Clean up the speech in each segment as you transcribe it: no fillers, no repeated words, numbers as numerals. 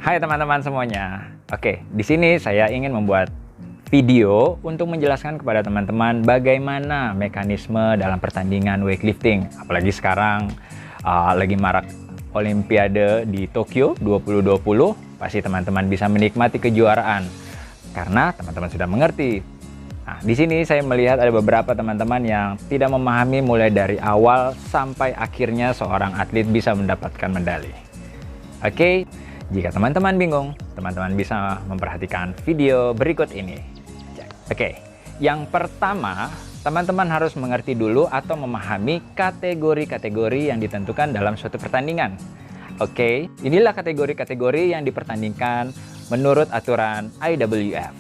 Hai teman-teman semuanya. Oke, di sini saya ingin membuat video untuk menjelaskan kepada teman-teman bagaimana mekanisme dalam pertandingan weightlifting. Apalagi sekarang lagi marak Olimpiade di Tokyo 2020, pasti teman-teman bisa menikmati kejuaraan karena teman-teman sudah mengerti. Nah, di sini saya melihat ada beberapa teman-teman yang tidak memahami mulai dari awal sampai akhirnya seorang atlet bisa mendapatkan medali. Oke. Jika teman-teman bingung, teman-teman bisa memperhatikan video berikut ini. Oke, yang pertama, teman-teman harus mengerti dulu atau memahami kategori-kategori yang ditentukan dalam suatu pertandingan. Oke, inilah kategori-kategori yang dipertandingkan menurut aturan IWF.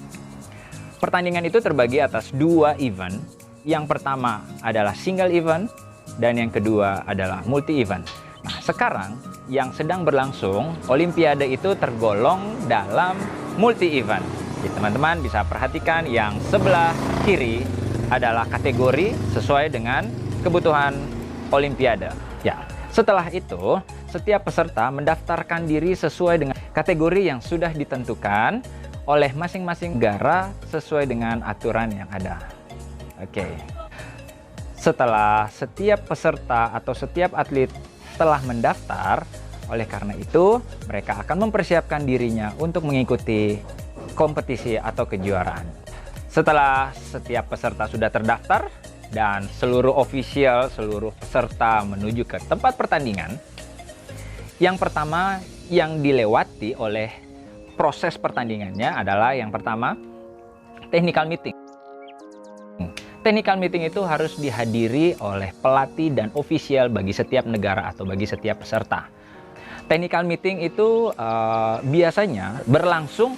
Pertandingan itu terbagi atas dua event. Yang pertama adalah single event, dan yang kedua adalah multi event. Nah, sekarang yang sedang berlangsung, Olimpiade itu tergolong dalam multi-event. Jadi teman-teman bisa perhatikan yang sebelah kiri adalah kategori sesuai dengan kebutuhan Olimpiade. Ya, setelah itu, setiap peserta mendaftarkan diri sesuai dengan kategori yang sudah ditentukan oleh masing-masing negara sesuai dengan aturan yang ada. Oke. Setelah setiap peserta atau setiap atlet telah mendaftar, oleh karena itu mereka akan mempersiapkan dirinya untuk mengikuti kompetisi atau kejuaraan. Setelah setiap peserta sudah terdaftar dan seluruh ofisial, seluruh peserta menuju ke tempat pertandingan, yang pertama yang dilewati oleh proses pertandingannya adalah yang pertama, technical meeting. Technical meeting itu harus dihadiri oleh pelatih dan ofisial bagi setiap negara atau bagi setiap peserta. Technical meeting itu biasanya berlangsung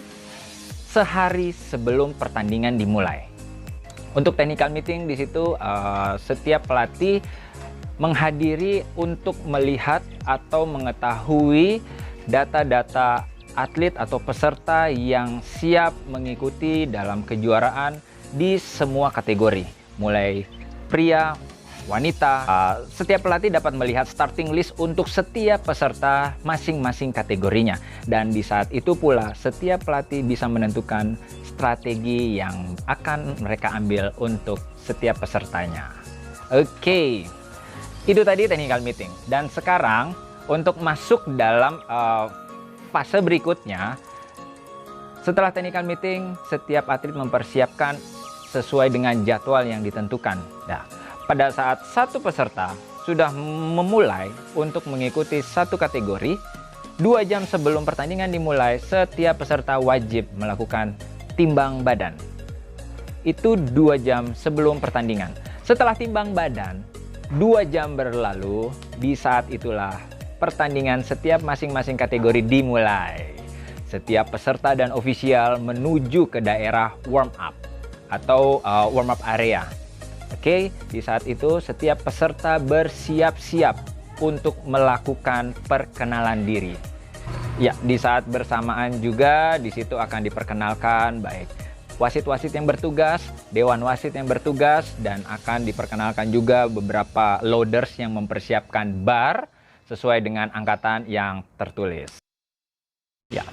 sehari sebelum pertandingan dimulai. Untuk technical meeting di situ setiap pelatih menghadiri untuk melihat atau mengetahui data-data atlet atau peserta yang siap mengikuti dalam kejuaraan di semua kategori. Mulai pria, wanita, setiap pelatih dapat melihat starting list untuk setiap peserta masing-masing kategorinya. Dan di saat itu pula, setiap pelatih bisa menentukan strategi yang akan mereka ambil untuk setiap pesertanya. Oke, itu tadi technical meeting. Dan sekarang, untuk masuk dalam fase berikutnya, setelah technical meeting, setiap atlet mempersiapkan sesuai dengan jadwal yang ditentukan. Nah, pada saat satu peserta sudah memulai untuk mengikuti satu kategori, 2 jam sebelum pertandingan dimulai, setiap peserta wajib melakukan timbang badan. Itu 2 jam sebelum pertandingan. Setelah timbang badan, 2 jam berlalu, di saat itulah pertandingan setiap masing-masing kategori dimulai. Setiap peserta dan ofisial menuju ke daerah warm up atau warm up area. Oke, di saat itu setiap peserta bersiap-siap untuk melakukan perkenalan diri. Ya, di saat bersamaan juga di situ akan diperkenalkan baik wasit-wasit yang bertugas, dewan wasit yang bertugas, dan akan diperkenalkan juga beberapa loaders yang mempersiapkan bar sesuai dengan angkatan yang tertulis. Ya.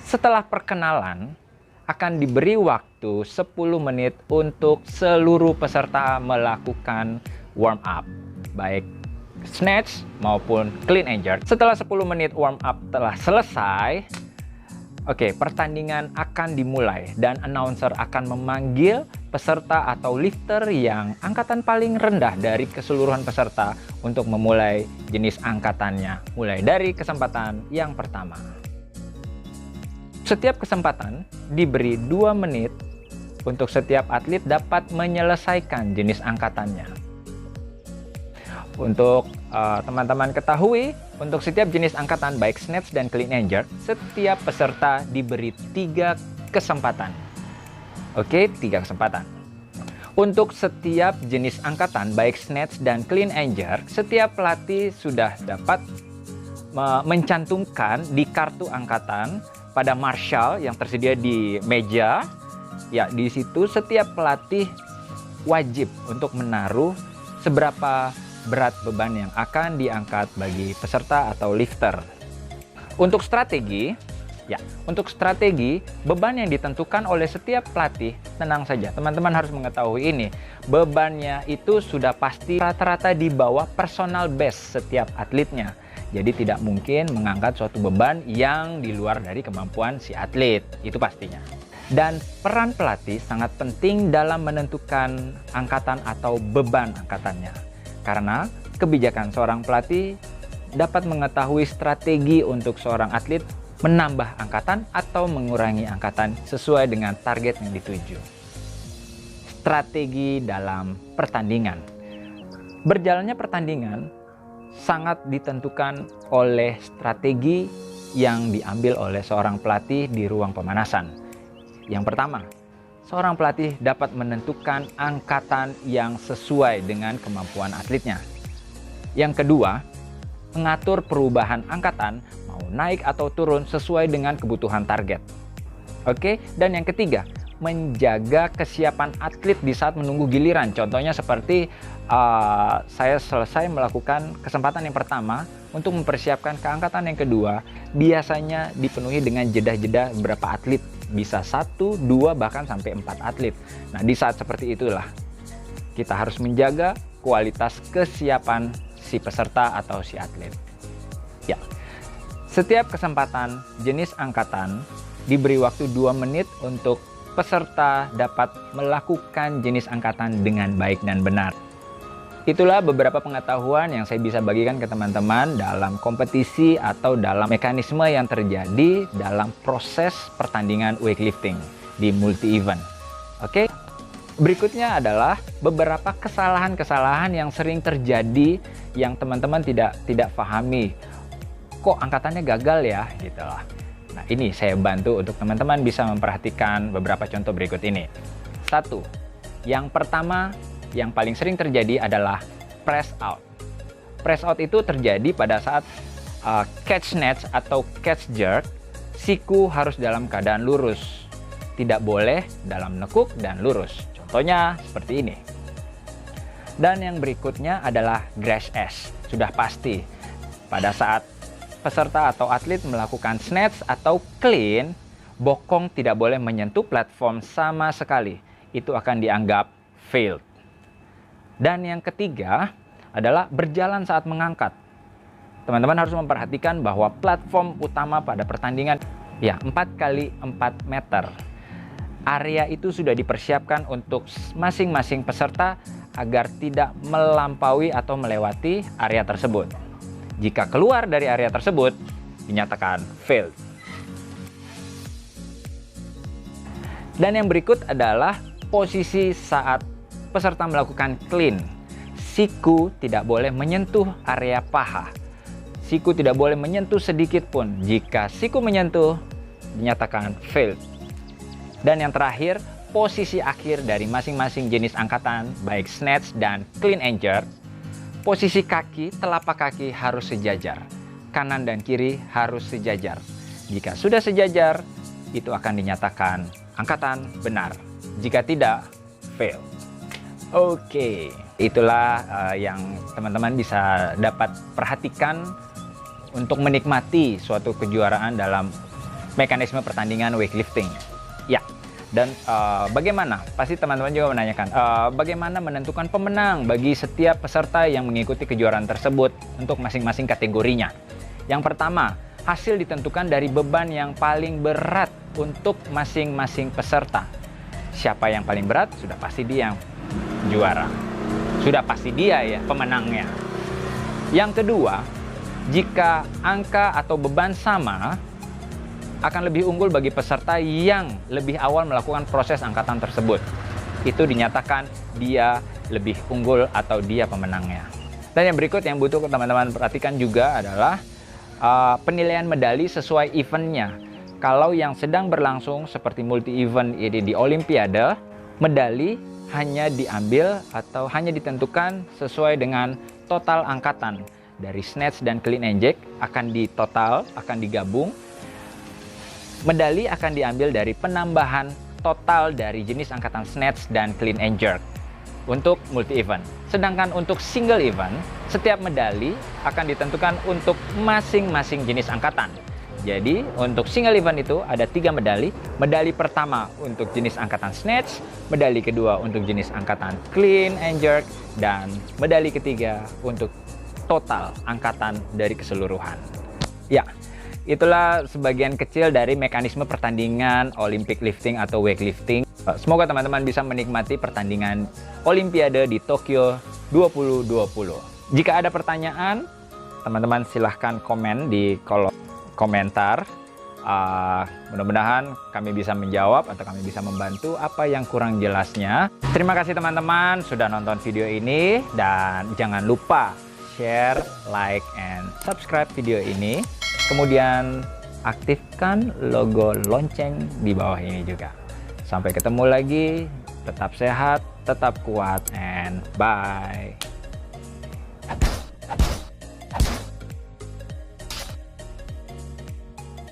Setelah perkenalan, akan diberi waktu 10 menit untuk seluruh peserta melakukan warm up, baik snatch maupun clean and jerk. Setelah 10 menit warm up telah selesai, oke, pertandingan akan dimulai dan announcer akan memanggil peserta atau lifter yang angkatan paling rendah dari keseluruhan peserta untuk memulai jenis angkatannya, mulai dari kesempatan yang pertama. Setiap kesempatan diberi 2 menit untuk setiap atlet dapat menyelesaikan jenis angkatannya. Untuk teman-teman ketahui, untuk setiap jenis angkatan baik snatch dan clean and jerk, setiap peserta diberi 3 kesempatan. Oke, 3 kesempatan. Untuk setiap jenis angkatan baik snatch dan clean and jerk, setiap pelatih sudah dapat mencantumkan di kartu angkatan pada marshal yang tersedia di meja. Ya, di situ setiap pelatih wajib untuk menaruh seberapa berat beban yang akan diangkat bagi peserta atau lifter. Untuk strategi, beban yang ditentukan oleh setiap pelatih, tenang saja, teman-teman harus mengetahui ini. Bebannya itu sudah pasti rata-rata di bawah personal best setiap atletnya. Jadi tidak mungkin mengangkat suatu beban yang di luar dari kemampuan si atlet, itu pastinya. Dan peran pelatih sangat penting dalam menentukan angkatan atau beban angkatannya. Karena kebijakan seorang pelatih dapat mengetahui strategi untuk seorang atlet menambah angkatan atau mengurangi angkatan sesuai dengan target yang dituju. Strategi dalam pertandingan. Berjalannya pertandingan sangat ditentukan oleh strategi yang diambil oleh seorang pelatih di ruang pemanasan. Yang pertama, seorang pelatih dapat menentukan angkatan yang sesuai dengan kemampuan atletnya. Yang kedua, mengatur perubahan angkatan mau naik atau turun sesuai dengan kebutuhan target. Oke, dan yang ketiga, menjaga kesiapan atlet di saat menunggu giliran. Contohnya seperti saya selesai melakukan kesempatan yang pertama untuk mempersiapkan ke angkatan yang kedua, biasanya dipenuhi dengan jeda-jeda beberapa atlet, bisa 1, 2, bahkan sampai 4 atlet. Nah, di saat seperti itulah kita harus menjaga kualitas kesiapan si peserta atau si atlet. Ya, setiap kesempatan jenis angkatan diberi waktu 2 menit untuk peserta dapat melakukan jenis angkatan dengan baik dan benar. Itulah beberapa pengetahuan yang saya bisa bagikan ke teman-teman dalam kompetisi atau dalam mekanisme yang terjadi dalam proses pertandingan weightlifting di multi-event. Oke? Berikutnya adalah beberapa kesalahan-kesalahan yang sering terjadi yang teman-teman tidak pahami. Kok angkatannya gagal ya? Gitu lah. Nah, ini saya bantu untuk teman-teman bisa memperhatikan beberapa contoh berikut ini. 1. Yang pertama, yang paling sering terjadi adalah press out. Press out itu terjadi pada saat catch snatch atau catch jerk, siku harus dalam keadaan lurus. Tidak boleh dalam nekuk dan lurus. Contohnya seperti ini. Dan yang berikutnya adalah grass S. Sudah pasti pada saat peserta atau atlet melakukan snatch atau clean, bokong tidak boleh menyentuh platform sama sekali. Itu akan dianggap failed. Dan yang ketiga adalah berjalan saat mengangkat. Teman-teman harus memperhatikan bahwa platform utama pada pertandingan 4 kali 4 meter. Area itu sudah dipersiapkan untuk masing-masing peserta agar tidak melampaui atau melewati area tersebut. Jika keluar dari area tersebut, dinyatakan failed. Dan yang berikut adalah posisi saat peserta melakukan clean. Siku tidak boleh menyentuh area paha. Siku tidak boleh menyentuh sedikit pun. Jika siku menyentuh, dinyatakan failed. Dan yang terakhir, posisi akhir dari masing-masing jenis angkatan, baik snatch dan clean and jerk, posisi kaki, telapak kaki harus sejajar. Kanan dan kiri harus sejajar. Jika sudah sejajar, itu akan dinyatakan angkatan benar. Jika tidak, fail. Oke, itulah yang teman-teman bisa dapat perhatikan untuk menikmati suatu kejuaraan dalam mekanisme pertandingan weightlifting. Ya, dan bagaimana? Pasti teman-teman juga menanyakan, bagaimana menentukan pemenang bagi setiap peserta yang mengikuti kejuaraan tersebut untuk masing-masing kategorinya. Yang pertama, hasil ditentukan dari beban yang paling berat untuk masing-masing peserta. Siapa yang paling berat, sudah pasti dia yang juara. Sudah pasti dia ya pemenangnya. Yang kedua, jika angka atau beban sama, akan lebih unggul bagi peserta yang lebih awal melakukan proses angkatan tersebut. Itu dinyatakan dia lebih unggul atau dia pemenangnya. Dan yang berikut yang butuh teman-teman perhatikan juga adalah penilaian medali sesuai eventnya. Kalau yang sedang berlangsung seperti multi-event ini di Olimpiade, medali hanya diambil atau hanya ditentukan sesuai dengan total angkatan. Dari snatch dan clean and jerk akan ditotal, akan digabung. Medali akan diambil dari penambahan total dari jenis angkatan snatch dan clean and jerk untuk multi-event. Sedangkan untuk single event, setiap medali akan ditentukan untuk masing-masing jenis angkatan. Jadi untuk single event itu ada 3 medali. Medali pertama untuk jenis angkatan snatch, medali kedua untuk jenis angkatan clean and jerk, dan medali ketiga untuk total angkatan dari keseluruhan. Ya, itulah sebagian kecil dari mekanisme pertandingan Olympic lifting atau weightlifting. Semoga teman-teman bisa menikmati pertandingan Olimpiade di Tokyo 2020. Jika ada pertanyaan, teman-teman silahkan komen di kolom komentar. Mudah-mudahan kami bisa menjawab atau kami bisa membantu apa yang kurang jelasnya. Terima kasih teman-teman sudah nonton video ini, dan jangan lupa share, like, and subscribe video ini. Kemudian aktifkan logo lonceng di bawah ini juga. Sampai ketemu lagi, tetap sehat, tetap kuat, and bye.